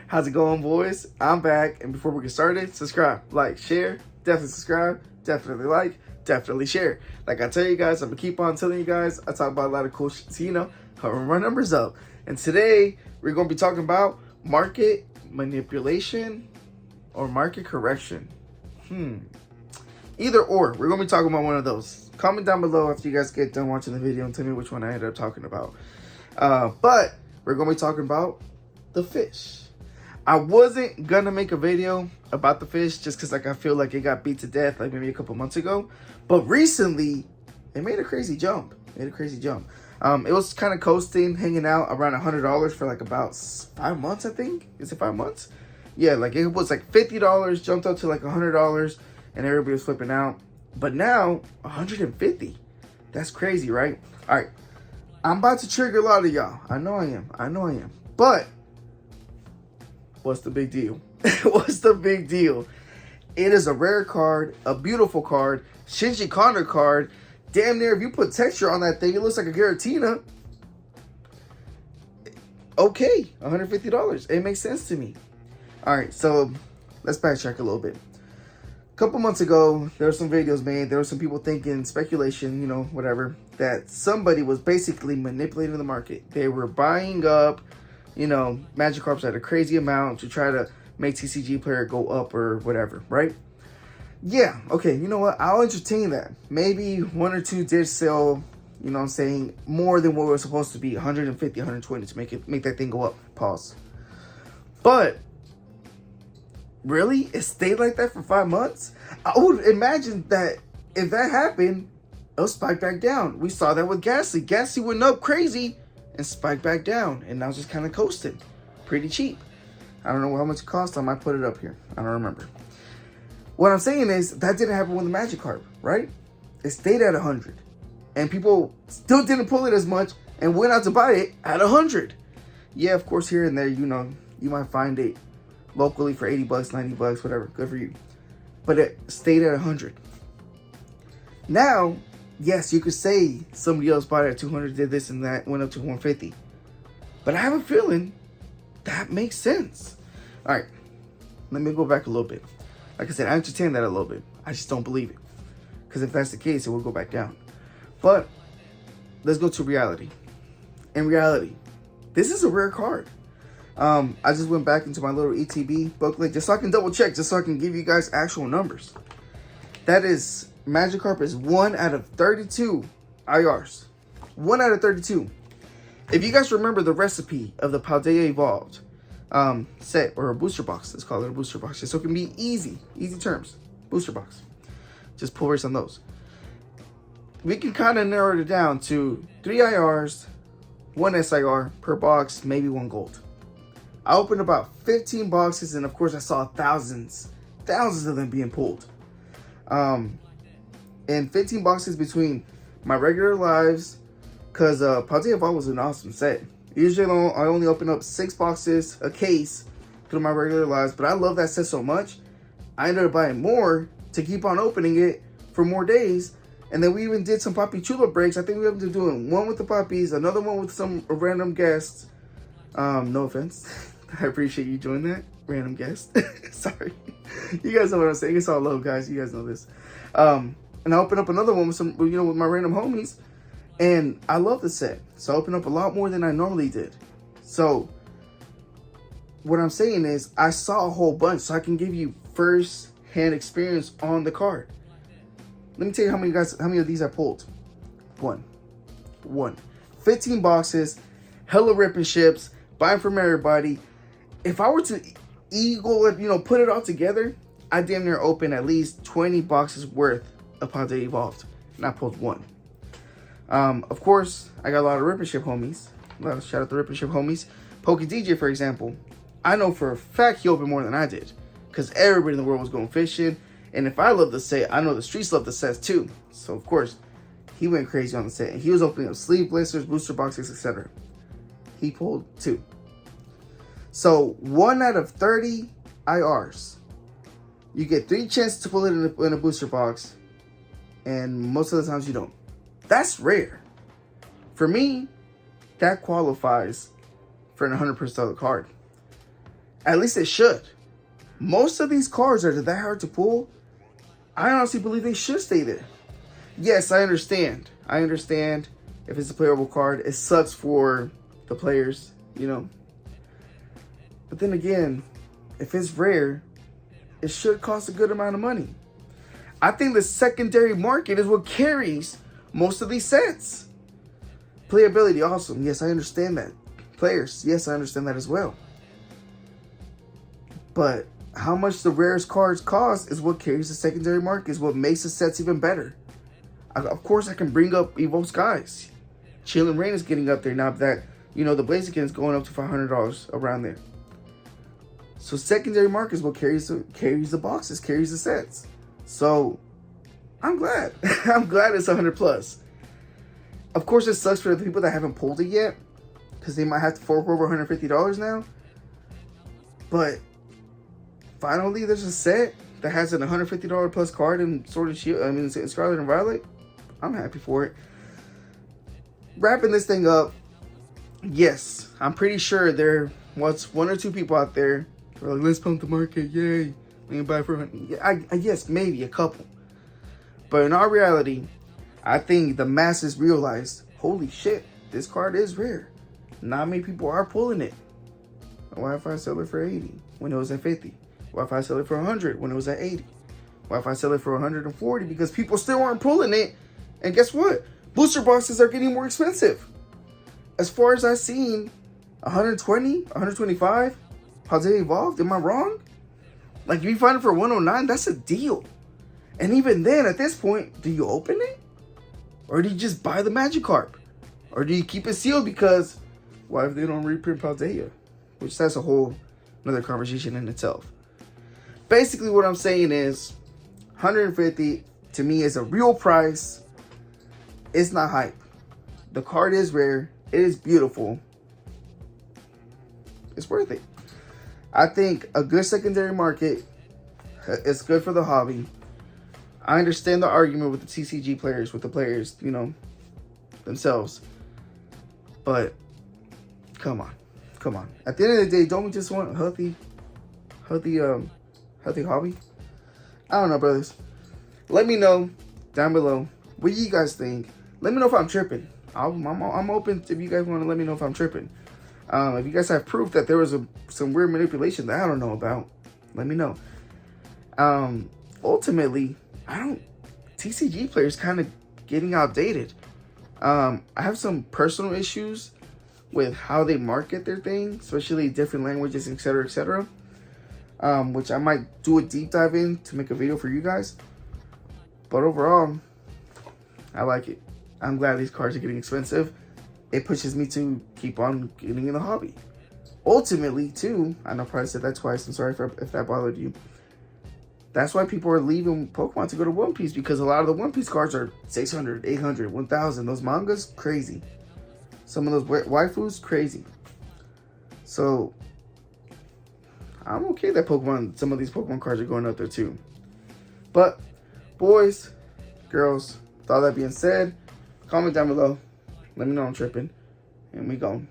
How's it going, boys? I'm back, and before we get started, subscribe, like, share, definitely subscribe, definitely like, definitely share. Like I tell you guys, I'm gonna keep on telling you guys, I talk about a lot of cool shit, so you know, covering my numbers up. And today, we're gonna be talking about market manipulation or market correction. Either or, we're gonna be talking about one of those. Comment down below after you guys get done watching the video and tell me which one I ended up talking about. But we're gonna be talking about the fish. I wasn't gonna make a video about the fish just because I feel like it got beat to death like maybe a couple months ago. But recently, it made a crazy jump. It was kind of coasting, hanging out around $100 for like about 5 months, I think. Is it 5 months? Yeah, like it was like $50, jumped up to like $100, and everybody was flipping out. But now, $150. That's crazy, right? All right. I'm about to trigger a lot of y'all. I know I am. But what's the big deal? What's the big deal? It is a rare card, a beautiful card, Shinji Connor card. Damn near, if you put texture on that thing, it looks like a Giratina. Okay, $150. It makes sense to me. All right, so let's backtrack a little bit. A couple months ago, there were some videos made. There were some people thinking, speculation, you know, whatever, that somebody was basically manipulating the market. They were buying up, you know, Magikarps at a crazy amount to try to make TCG player go up or whatever, right? Yeah, okay, you know what? I'll entertain that. Maybe one or two did sell, you know what I'm saying, more than what was supposed to be, 150, 120 to make that thing go up. Pause. But really? It stayed like that for 5 months? I would imagine that if that happened, it'll spike back down. We saw that with Ghastly. Ghastly went up crazy and spiked back down, and now just kind of coasting. Pretty cheap. I don't know how much it cost. I might put it up here. I don't remember. What I'm saying is that didn't happen with the Magikarp, right? It stayed at 100, and people still didn't pull it as much and went out to buy it at 100. Yeah, of course, here and there, you know, you might find it locally for 80 bucks, 90 bucks, whatever. Good for you. But it stayed at 100. Now, yes, you could say somebody else bought it at 200, did this and that, went up to 150. But I have a feeling that makes sense. All right, let me go back a little bit. Like I said, I entertain that a little bit. I just don't believe it. Because if that's the case, it will go back down. But let's go to reality. In reality, this is a rare card. I just went back into my little ETB booklet just so I can double check, just so I can give you guys actual numbers. That is, Magikarp is 1 out of 32 IRs. 1 out of 32. If you guys remember the recipe of the Paldea Evolved set, or a booster box, let's call it a booster box, just so it can be easy terms. Booster box. Just pull rates on those. We can kind of narrow it down to 3 IRs, 1 SIR per box, maybe 1 gold. I opened about 15 boxes, and of course I saw thousands of them being pulled. And 15 boxes between my regular lives, because Paldea Evolved was an awesome set. Usually I only open up 6 boxes a case through my regular lives, but I love that set so much, I ended up buying more to keep on opening it for more days. And then we even did some Poppy Chulo breaks. I think we ended up doing one with the Poppies, another one with some random guests. No offense. I appreciate you joining that. Random guest. Sorry. You guys know what I'm saying. It's all love, guys. You guys know this. And I opened up another one with some, you know, with my random homies. And I love the set. So I opened up a lot more than I normally did. So what I'm saying is I saw a whole bunch, so I can give you first-hand experience on the card. Let me tell you how many of these I pulled. One. 15 boxes, hella ripping ships, buying from everybody. If I were to put it all together, I damn near open at least 20 boxes worth of Paldea Evolved. And I pulled 1. Of course, I got a lot of ripping ship homies. Shout out to ripping ship homies. Poke DJ, for example. I know for a fact he opened more than I did, because everybody in the world was going fishing. And if I love the set, I know the streets love the sets too. So, of course, he went crazy on the set. And he was opening up sleeve blisters, booster boxes, etc. He pulled 2. So, 1 out of 30 IRs. You get 3 chances to pull it in a booster box. And most of the times you don't. That's rare. For me, that qualifies for an $100 card. At least it should. Most of these cards are that hard to pull. I honestly believe they should stay there. Yes, I understand. I understand if it's a playable card. It sucks for the players, you know. But then again, if it's rare, it should cost a good amount of money. I think the secondary market is what carries most of these sets. Playability, awesome. Yes, I understand that. Players, yes, I understand that as well. But how much the rarest cards cost is what carries the secondary market, is what makes the sets even better. Of course, I can bring up Evo Skies. Chill and Rain is getting up there now that, you know, the Blaziken is going up to $500 around there. So secondary market is what carries the boxes, carries the sets. So I'm glad. I'm glad it's 100 plus. Of course, it sucks for the people that haven't pulled it yet, because they might have to fork over $150 now. But finally, there's a set that has an $150 plus card in Sword and Shield. I mean, Scarlet and Violet. I'm happy for it. Wrapping this thing up. Yes, I'm pretty sure there was one or two people out there who are like, let's pump the market, yay. We can buy for $100. Yeah, I guess maybe a couple. But in our reality, I think the masses realized, holy shit, this card is rare. Not many people are pulling it. Why if I sell it for 80 when it was at 50? Why if I sell it for 100 when it was at 80? Why if I sell it for 140? Because people still aren't pulling it. And guess what? Booster boxes are getting more expensive. As far as I've seen, 120, 125, Paldea Evolved, am I wrong? Like, if you find it for 109, that's a deal. And even then, at this point, do you open it? Or do you just buy the Magikarp? Or do you keep it sealed because, why if they don't reprint Paldea? Which that's a whole another conversation in itself. Basically, what I'm saying is, 150 to me is a real price. It's not hype. The card is rare. It is beautiful. It's worth it. I think a good secondary market is good for the hobby. I understand the argument with the TCG players, with the players, you know, themselves. But come on. Come on. At the end of the day, don't we just want a healthy hobby? I don't know, brothers. Let me know down below what you guys think. Let me know if I'm tripping. I'm open if you guys want to let me know if I'm tripping. If you guys have proof that there was some weird manipulation that I don't know about, let me know. Ultimately, TCG players kind of getting outdated. I have some personal issues with how they market their thing, especially different languages, etc., etc. Which I might do a deep dive in to make a video for you guys. But overall, I like it. I'm glad these cards are getting expensive. It pushes me to keep on getting in the hobby. Ultimately, too, I know I probably said that twice. I'm sorry if that bothered you. That's why people are leaving Pokemon to go to One Piece, because a lot of the One Piece cards are 600, 800, 1000. Those mangas, crazy. Some of those waifus, crazy. So, I'm okay that some of these Pokemon cards are going up there too. But, boys, girls, with all that being said, comment down below. Let me know I'm tripping. And we go.